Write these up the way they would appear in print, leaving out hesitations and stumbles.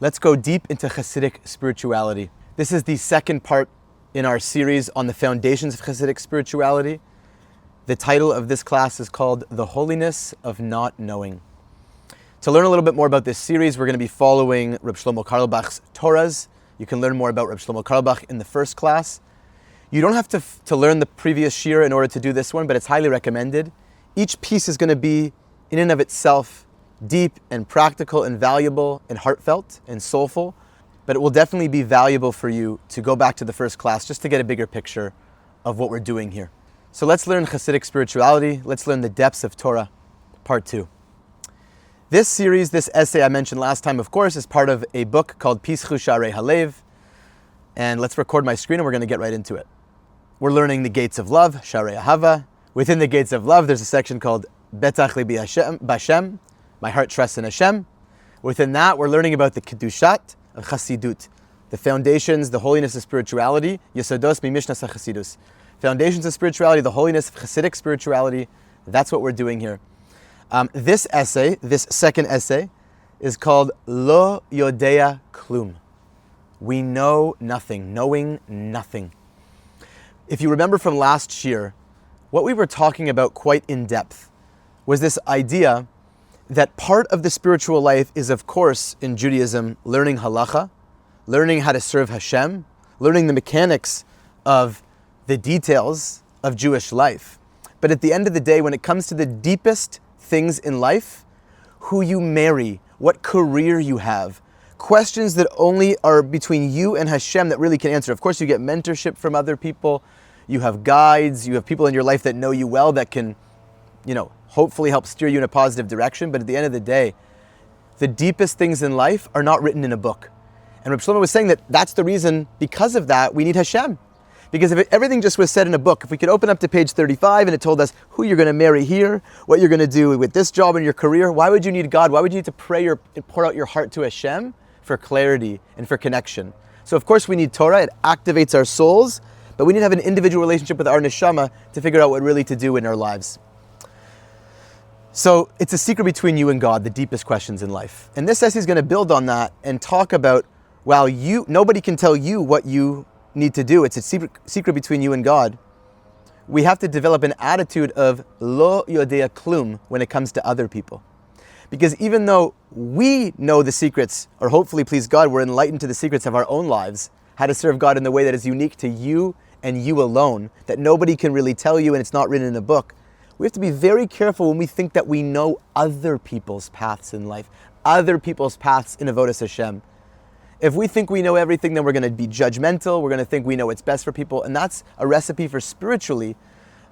Let's go deep into Chassidic spirituality. This is the second part in our series on the foundations of Chassidic spirituality. The title of this class is called The Holiness of Not Knowing. To learn a little bit more about this series, we're going to be following Reb Shlomo Carlebach's Torahs. You can learn more about Reb Shlomo Carlebach in the first class. You don't have to learn the previous shir in order to do this one, but it's highly recommended. Each piece is going to be, in and of itself, deep and practical and valuable and heartfelt and soulful, but it will definitely be valuable for you to go back to the first class just to get a bigger picture of what we're doing here. So let's learn Chassidic spirituality. Let's learn the depths of Torah, part 2. This series, this essay I mentioned last time, of course, is part of a book called Pischu Sharei Halev. And let's record my screen and we're going to get right into it. We're learning the gates of love, Sharei Ahava. Within the gates of love, there's a section called Betach Libi Bashem, my heart trusts in Hashem. Within that, we're learning about the Kedushat of Chassidut, the foundations, the holiness of spirituality, Yesodos Mimishnas HaChassidus. Foundations of spirituality, the holiness of Chassidic spirituality. That's what we're doing here. This essay, this second essay, is called Lo Yodea Klum. We know nothing, knowing nothing. If you remember from last year, what we were talking about quite in depth was this idea that part of the spiritual life is, of course, in Judaism, learning halacha, learning how to serve Hashem, learning the mechanics of the details of Jewish life. But at the end of the day, when it comes to the deepest things in life, who you marry, what career you have, questions that only are between you and Hashem that really can answer. Of course, you get mentorship from other people, you have guides, you have people in your life that know you well that can, hopefully help steer you in a positive direction. But at the end of the day, the deepest things in life are not written in a book. And Reb Shlomo was saying that that's the reason, because of that, we need Hashem. Because if everything just was said in a book, if we could open up to page 35 and it told us who you're going to marry here, what you're going to do with this job and your career, why would you need God? Why would you need to pray or pour out your heart to Hashem? For clarity and for connection. So of course we need Torah, it activates our souls, but we need to have an individual relationship with our neshama to figure out what really to do in our lives. So it's a secret between you and God, the deepest questions in life. And this essay is going to build on that and talk about, nobody can tell you what you need to do. It's a secret between you and God. We have to develop an attitude of lo yodea klum when it comes to other people. Because even though we know the secrets, or hopefully, please God, we're enlightened to the secrets of our own lives, how to serve God in the way that is unique to you and you alone, that nobody can really tell you and it's not written in a book, we have to be very careful when we think that we know other people's paths in life, other people's paths in avodas Hashem. If we think we know everything, then we're going to be judgmental, we're going to think we know what's best for people, and that's a recipe for spiritually,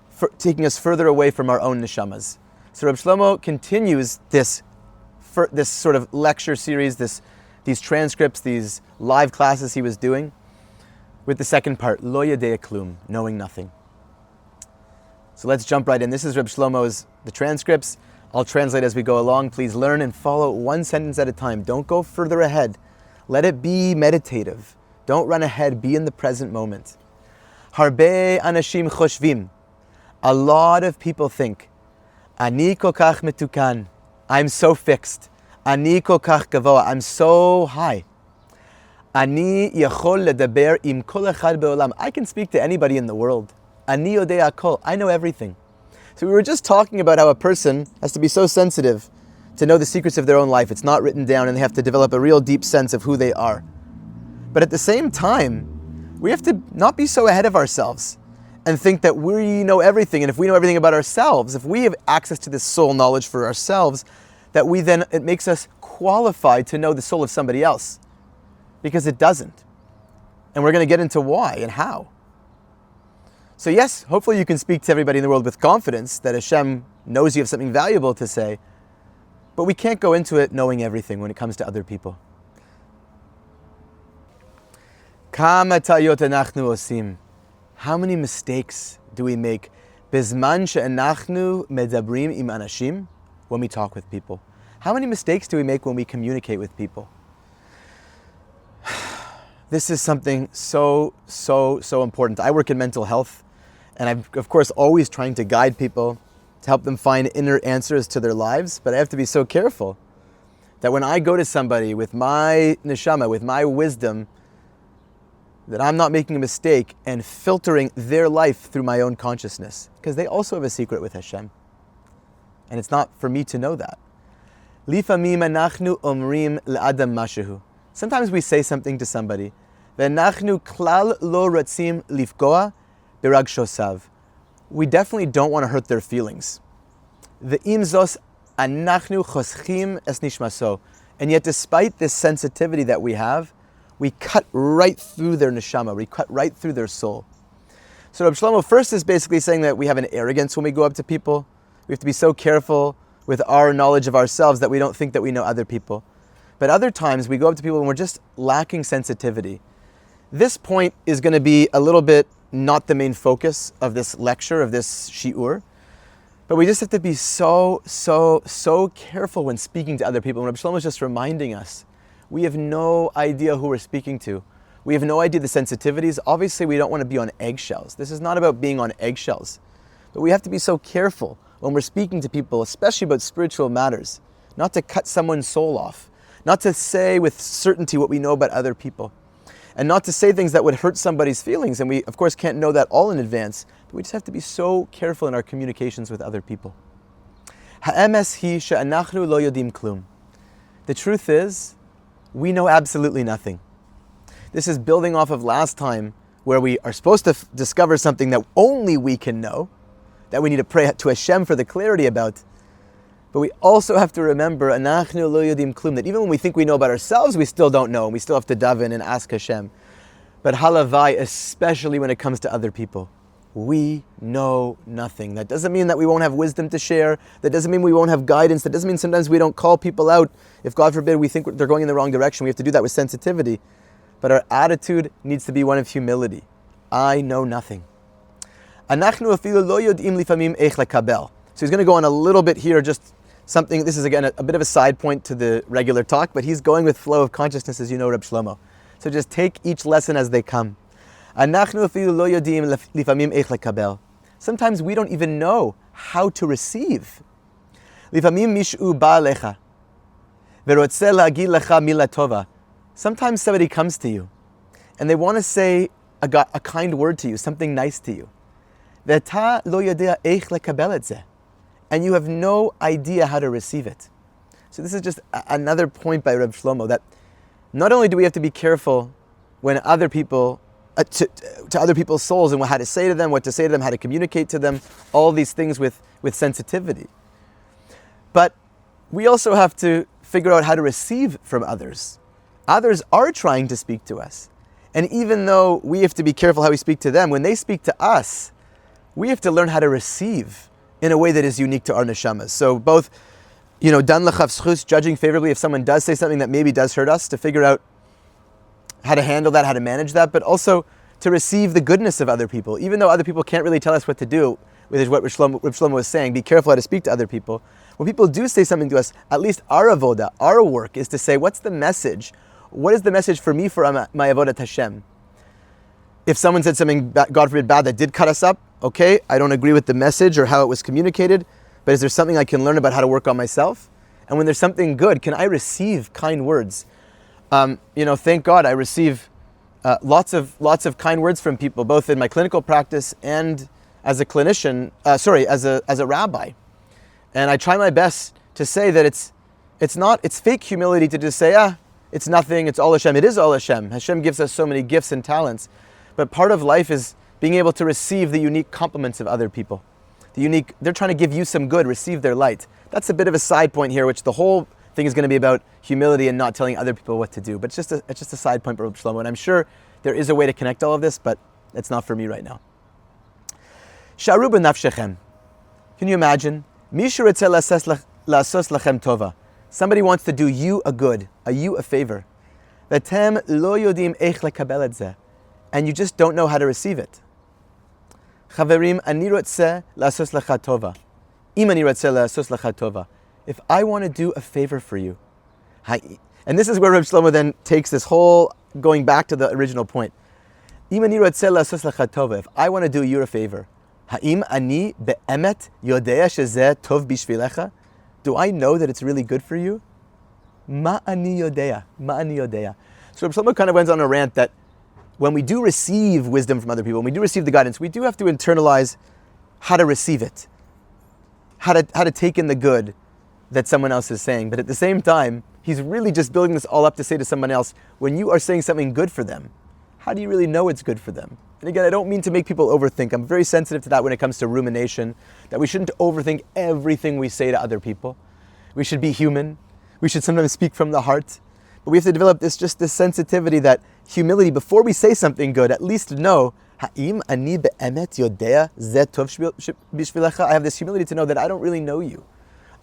for taking us further away from our own neshamas. So Reb Shlomo continues this sort of lecture series, these transcripts, these live classes he was doing, with the second part, Lo Yodea Klum, knowing nothing. So let's jump right in. This is Reb Shlomo's, the transcripts. I'll translate as we go along. Please learn and follow one sentence at a time. Don't go further ahead. Let it be meditative. Don't run ahead. Be in the present moment. Harbe anashim choshvim. A lot of people think, Ani kol kach metukan. I'm so fixed. Ani kol kach gavoa. I'm so high. Ani yachol ledaber im kol echad beolam. I can speak to anybody in the world. Ani yodea kol. I know everything. So we were just talking about how a person has to be so sensitive to know the secrets of their own life. It's not written down and they have to develop a real deep sense of who they are. But at the same time, we have to not be so ahead of ourselves and think that we know everything. And if we know everything about ourselves, if we have access to this soul knowledge for ourselves, that it makes us qualified to know the soul of somebody else. Because it doesn't. And we're going to get into why and how. So yes, hopefully you can speak to everybody in the world with confidence that Hashem knows you have something valuable to say, but we can't go into it knowing everything when it comes to other people. Kama tayot anachnu osim. How many mistakes do we make? Bizman she'anachnu medabrim im anashim, when we talk with people. How many mistakes do we make when we communicate with people? This is something so important. I work in mental health, and I'm, of course, always trying to guide people to help them find inner answers to their lives, but I have to be so careful That when I go to somebody with my neshama, with my wisdom, that I'm not making a mistake and filtering their life through my own consciousness. Because they also have a secret with Hashem. And it's not for me to know that. Lifamim anachnu omrim le'adam mashehu. Sometimes we say something to somebody. Ve'nachnu klal lo ratzim lifgoa b'ragshosav. We definitely don't want to hurt their feelings. Ve'im zos anachnu choschim es nishmaso. And yet despite this sensitivity that we have, we cut right through their neshama. We cut right through their soul. So Reb Shlomo first is basically saying that we have an arrogance when we go up to people. We have to be so careful with our knowledge of ourselves that we don't think that we know other people. But other times we go up to people and we're just lacking sensitivity. This point is going to be a little bit not the main focus of this lecture, of this shi'ur. But we just have to be so careful when speaking to other people. And Reb Shlomo is just reminding us, we have no idea who we're speaking to. We have no idea the sensitivities. Obviously, we don't want to be on eggshells. This is not about being on eggshells. But we have to be so careful when we're speaking to people, especially about spiritual matters, not to cut someone's soul off, not to say with certainty what we know about other people, and not to say things that would hurt somebody's feelings. And we, of course, can't know that all in advance, but we just have to be so careful in our communications with other people. Ha'emes hi she'anachnu lo yodim klum. The truth is, we know absolutely nothing. This is building off of last time, where we are supposed to discover something that only we can know, that we need to pray to Hashem for the clarity about. But we also have to remember, anachnu lo yodim klum, that even when we think we know about ourselves, we still don't know, and we still have to daven and ask Hashem. But halavai, especially when it comes to other people, we know nothing. That doesn't mean that we won't have wisdom to share. That doesn't mean we won't have guidance. That doesn't mean sometimes we don't call people out. If God forbid we think they're going in the wrong direction, we have to do that with sensitivity. But our attitude needs to be one of humility. I know nothing. Anachnu afilu lo yodim lifamim eich lekabel. So he's going to go on a little bit here, just something, this is again a bit of a side point to the regular talk, but he's going with flow of consciousness, as you know, Reb Shlomo. So just take each lesson as they come. Anachnu afilu lo yodim lifamim eich lekabel. Sometimes we don't even know how to receive. Lifamim mishu ba'alecha ve'rotzeh la'agid lecha mila tova. Sometimes somebody comes to you and they want to say a kind word to you, something nice to you. Ve'ta lo yodea eich lekabel et zeh. And you have no idea how to receive it. So this is just another point by Reb Shlomo, that not only do we have to be careful when other people, to other people's souls, and how to say to them, what to say to them, how to communicate to them, all these things with sensitivity. But we also have to figure out how to receive from others. Others are trying to speak to us. And even though we have to be careful how we speak to them, when they speak to us, we have to learn how to receive in a way that is unique to our neshamas. So both, dan l'chav zchus, judging favorably if someone does say something that maybe does hurt us, to figure out how to handle that, how to manage that, but also to receive the goodness of other people. Even though other people can't really tell us what to do, which is what Reb Shlomo was saying, be careful how to speak to other people. When people do say something to us, at least our avoda, our work, is to say, what's the message? What is the message for me for my avodat Hashem? If someone said something, God forbid, bad that did cut us up, okay, I don't agree with the message or how it was communicated, but is there something I can learn about how to work on myself? And when there's something good, can I receive kind words? Thank God I receive lots of kind words from people, both in my clinical practice and as a clinician, as a rabbi. And I try my best to say that it's fake humility to just say, it's nothing, it's all Hashem. It is all Hashem. Hashem gives us so many gifts and talents. But part of life is being able to receive the unique compliments of other people. They're trying to give you some good, receive their light. That's a bit of a side point here, which the whole thing is going to be about humility and not telling other people what to do. But it's just a side point for Reb Shlomo. And I'm sure there is a way to connect all of this, but it's not for me right now. Sha'aru b'nafshechem. Can you imagine? Mishu retzeh la'asos lachem tova. Somebody wants to do you a good, you a favor. V'atem lo yodim eich lekabel et zeh. And you just don't know how to receive it. Chaverim, ani rotzeh la'asos lecha tova. Im ani rotzeh la'asos lecha tova. If I want to do a favor for you, and this is where Reb Shlomo then takes this whole, going back to the original point. Im ani rotzeh la'asos lecha tova. If I want to do you a favor, ha'im ani be'emet yodea shezeh tov bishvilecha. Do I know that it's really good for you? Ma ani yodea. Ma ani yodea. So Reb Shlomo kind of went on a rant that when we do receive wisdom from other people, when we do receive the guidance, we do have to internalize how to receive it, how to take in the good that someone else is saying. But at the same time, he's really just building this all up to say to someone else, when you are saying something good for them, how do you really know it's good for them? And again, I don't mean to make people overthink. I'm very sensitive to that when it comes to rumination, that we shouldn't overthink everything we say to other people. We should be human. We should sometimes speak from the heart. But we have to develop this sensitivity, that humility, before we say something good, at least to know, Ha'im ani be'emet yodea zeh tov bishvilecha. I have this humility to know that I don't really know you.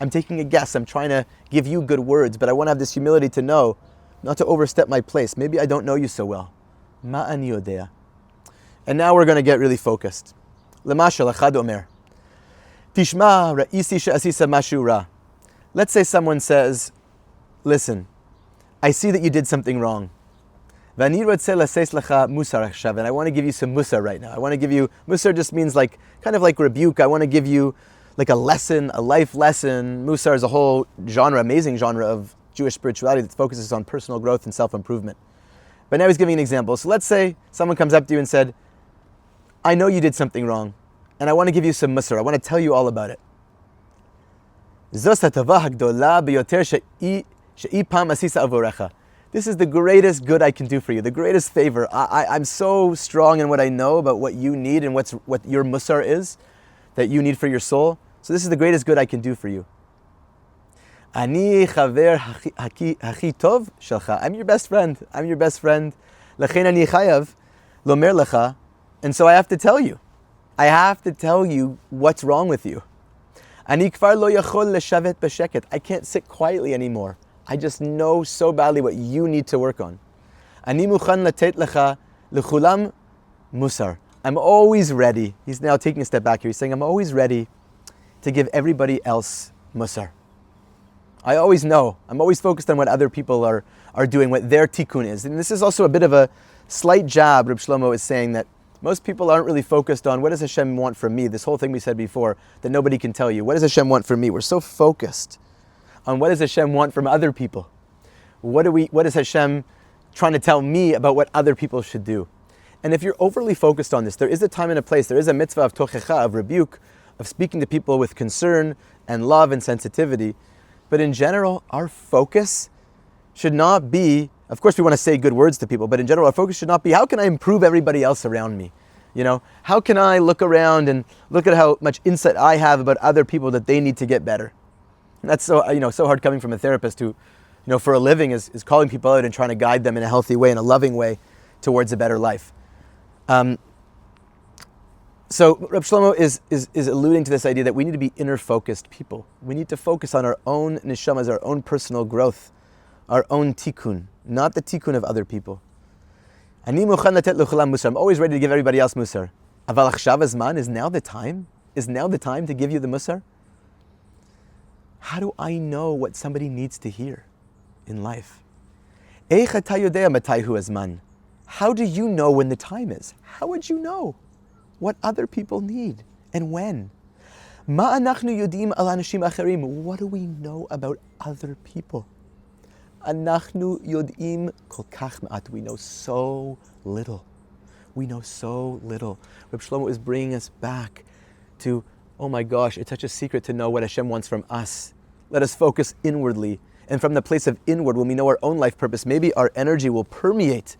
I'm taking a guess. I'm trying to give you good words, but I want to have this humility to know, not to overstep my place. Maybe I don't know you so well. Ma ani yodea. And now we're going to get really focused. Lemashal achad omer. Tishma ra'isi she'asisa mashu ra. Let's say someone says, listen, I see that you did something wrong. And I want to give you some mussar right now. I want to give you, mussar just means kind of like rebuke. I want to give you like a lesson, a life lesson. Mussar is a whole genre, amazing genre of Jewish spirituality that focuses on personal growth and self-improvement. But now he's giving an example. So let's say someone comes up to you and said, I know you did something wrong, and I want to give you some mussar. I want to tell you all about it. This is the greatest good I can do for you, the greatest favor. I'm so strong in what I know about what you need and what your mussar is, that you need for your soul. So this is the greatest good I can do for you. Ani chaver haki tov shelcha. I'm your best friend. I'm your best friend. Lechen ani chayav lomer lecha. And so I have to tell you. I have to tell you what's wrong with you. Ani kvar lo yachol leshavet b'sheket. I can't sit quietly anymore. I just know so badly what you need to work on. Ani mukhan latet lecha lechulam mussar. I'm always ready. He's now taking a step back here. He's saying, I'm always ready to give everybody else mussar. I always know. I'm always focused on what other people are doing, what their tikkun is. And this is also a bit of a slight jab. Reb Shlomo is saying that most people aren't really focused on, what does Hashem want from me? This whole thing we said before, that nobody can tell you. What does Hashem want from me? We're so focused on what does Hashem want from other people. What is Hashem trying to tell me about what other people should do? And if you're overly focused on this, there is a time and a place. There is a mitzvah of tochecha, of rebuke, of speaking to people with concern and love and sensitivity. But in general, our focus should not be, of course we want to say good words to people, but in general our focus should not be, how can I improve everybody else around me? How can I look around and look at how much insight I have about other people that they need to get better? And that's so hard coming from a therapist who, for a living is calling people out and trying to guide them in a healthy way, in a loving way, towards a better life. So Reb Shlomo is alluding to this idea that we need to be inner-focused people. We need to focus on our own neshamas, our own personal growth, our own tikkun, not the tikkun of other people. I'm always ready to give everybody else mussar. Aval achshav hazman, is now the time? Is now the time to give you the mussar? How do I know what somebody needs to hear in life? How do you know when the time is? How would you know what other people need and when? What do we know about other people? We know so little. We know so little. Reb Shlomo is bringing us back to, oh my gosh, it's such a secret to know what Hashem wants from us. Let us focus inwardly. And from the place of inward, when we know our own life purpose, maybe our energy will permeate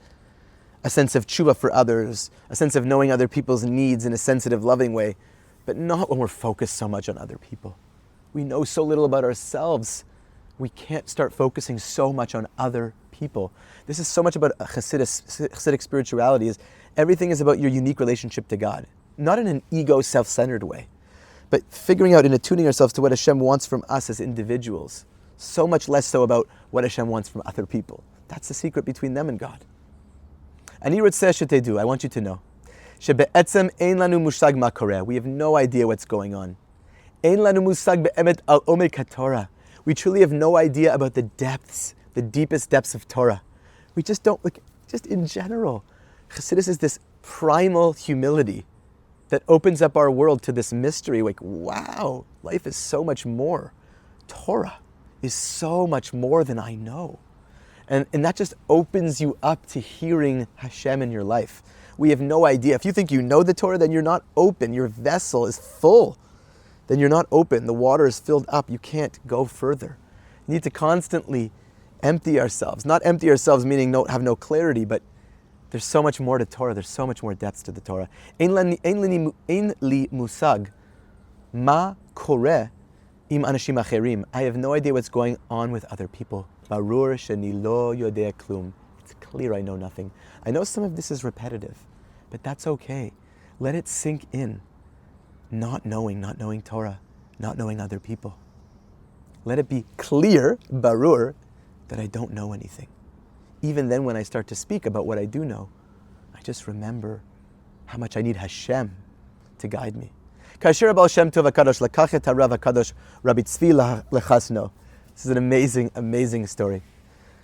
a sense of tshuva for others, a sense of knowing other people's needs in a sensitive, loving way, but not when we're focused so much on other people. We know so little about ourselves. We can't start focusing so much on other people. This is so much about Chassidic spirituality. Is everything is about your unique relationship to God, not in an ego, self-centered way, but figuring out and attuning ourselves to what Hashem wants from us as individuals. So much less so about what Hashem wants from other people. That's the secret between them and God. I want you to know, we have no idea what's going on. We truly have no idea about the depths, the deepest depths of Torah. We just don't, just in general. Chassidus is this primal humility that opens up our world to this mystery. Wow, life is so much more. Torah is so much more than I know. And that just opens you up to hearing Hashem in your life. We have no idea. If you think you know the Torah, then you're not open. Your vessel is full. Then you're not open. The water is filled up. You can't go further. You need to constantly empty ourselves. Not empty ourselves meaning have no clarity, but there's so much more to Torah. There's so much more depths to the Torah. Ein li musag ma koreh im anashim acherim. I have no idea what's going on with other people. Barur sheni lo yodea klum. It's clear I know nothing. I know some of this is repetitive, but that's okay. Let it sink in. Not knowing Torah, not knowing other people. Let it be clear, barur, that I don't know anything. Even then when I start to speak about what I do know, I just remember how much I need Hashem to guide me. Kasher Baal Shem Tov HaKadosh lakach et harav HaKadosh Reb Tzvi lechasno. This is an amazing, amazing story.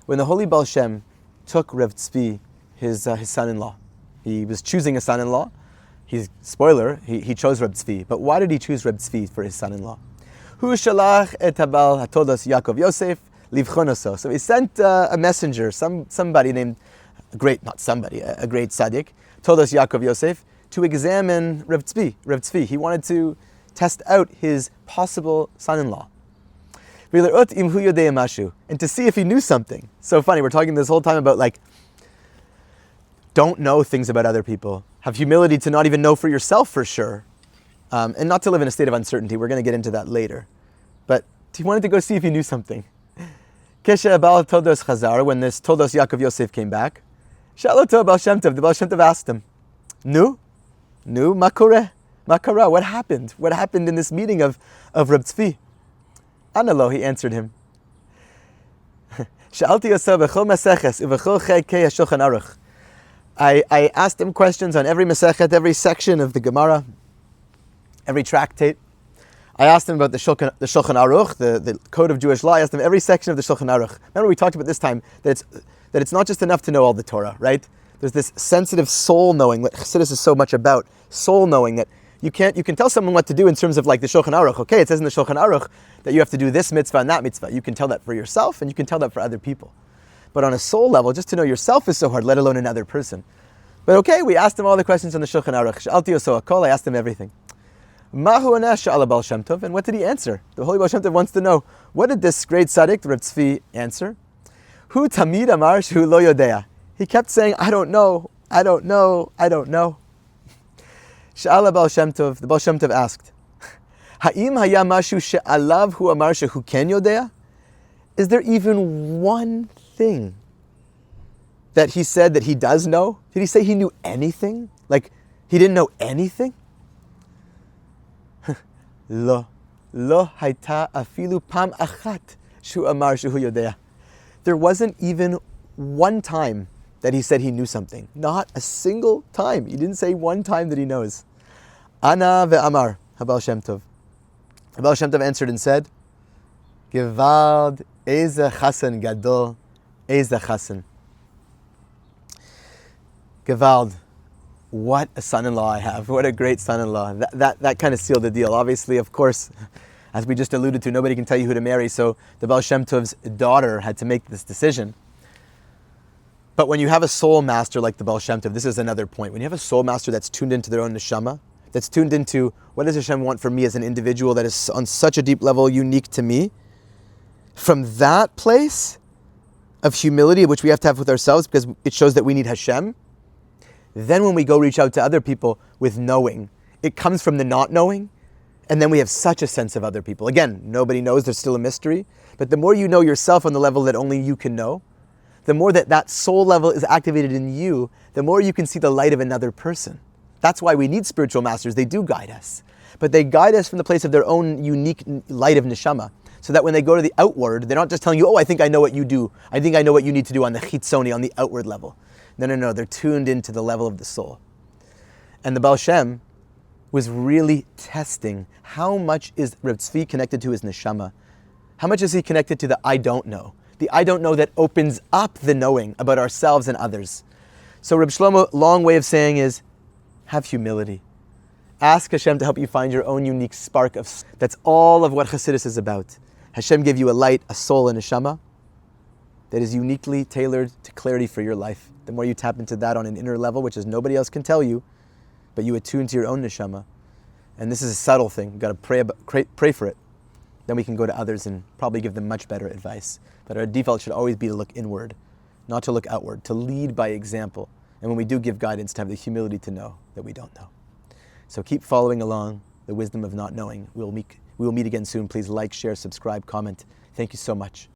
When the holy Baal Shem took Reb Tzvi, his son-in-law, he was choosing a son-in-law. Spoiler, he chose Reb Tzvi. But why did he choose Reb Tzvi for his son-in-law? Hu shalach et habal hatodos Yaakov Yosef livchonoso. So he sent a messenger, somebody named, a great tzaddik, Todos Yaakov Yosef, to examine Reb Tzvi. He wanted to test out his possible son-in-law. And to see if he knew something. So funny, we're talking this whole time about don't know things about other people. Have humility to not even know for yourself for sure. And not to live in a state of uncertainty. We're going to get into that later. But he wanted to go see if he knew something. Keshe Baal Todos Chazar, when this Todos Yaakov Yosef came back, Shaloto Baal Shem Tov, the Baal Shem Tov asked him, Nu, makore, makara, what happened? What happened in this meeting of Reb Tzvi? Analo, he answered him. Sha'alti Yosef b'chol maseches u'b'chol chekei Shulchan Aruch. I asked him questions on every masechet, every section of the Gemara, every tractate. I asked him about the Shulchan Aruch, the code of Jewish law. I asked him every section of the Shulchan Aruch. Remember we talked about this time that it's not just enough to know all the Torah, right? There's this sensitive soul knowing that Chassidus is so much about, soul knowing that you can tell someone what to do in terms of the Shulchan Aruch. Okay, it says in the Shulchan Aruch that you have to do this mitzvah and that mitzvah. You can tell that for yourself and you can tell that for other people. But on a soul level, just to know yourself is so hard, let alone another person. But okay, we asked him all the questions on the Shulchan Aruch. Sh'alti oso hakol, I asked him everything. Mahu aneh sha'ala Baal Shem Tov, and what did he answer? The holy Baal Shem Tov wants to know, what did this great tzaddik, Reb Tzvi, answer? Hu tamid amar shehu lo yodea. He kept saying, I don't know. Sha'ala Baal Shem Tov, the Baal Shem Tov asked, Ha'im haya mashu she'alav hu amar shehu ken yodea? Is there even one thing that he said that he does know? Did he say he knew anything? Like, he didn't know anything? Lo hayta afilu pam achat shu amar shehu yodea. There wasn't even one time that he said he knew something. Not a single time. He didn't say one time that he knows. Ana ve'amar, Baal Shem Tov. Baal Shem Tov answered and said, Gevalt eze chasen gadol, eze chasen. Gevalt, what a son-in-law I have. What a great son-in-law. That kind of sealed the deal. Obviously, of course, as we just alluded to, nobody can tell you who to marry, so the Baal Shem Tov's daughter had to make this decision. But when you have a soul master like the Baal Shem Tov, this is another point. When you have a soul master that's tuned into their own neshama, that's tuned into what does Hashem want from me as an individual that is on such a deep level unique to me, from that place of humility, which we have to have with ourselves because it shows that we need Hashem, then when we go reach out to other people with knowing, it comes from the not knowing, and then we have such a sense of other people. Again, nobody knows, there's still a mystery, but the more you know yourself on the level that only you can know, the more that soul level is activated in you, the more you can see the light of another person. That's why we need spiritual masters. They do guide us, but they guide us from the place of their own unique light of neshama, so that when they go to the outward, they're not just telling you, oh, I think I know what you do. I think I know what you need to do on the chitzoni, on the outward level. No, they're tuned into the level of the soul. And the Baal Shem was really testing how much is Reb Tzvi connected to his neshama. How much is he connected to the I don't know? The I don't know that opens up the knowing about ourselves and others. So Reb Shlomo, long way of saying is, have humility. Ask Hashem to help you find your own unique spark of. That's all of what Chassidus is about. Hashem gave you a light, a soul, and a neshama that is uniquely tailored to clarity for your life. The more you tap into that on an inner level, which is nobody else can tell you, but you attune to your own neshama. And this is a subtle thing. You've got to pray for it. Then we can go to others and probably give them much better advice. But our default should always be to look inward, not to look outward, to lead by example. And when we do give guidance, to have the humility to know that we don't know. So keep following along the wisdom of not knowing. We will meet again soon. Please like, share, subscribe, comment. Thank you so much.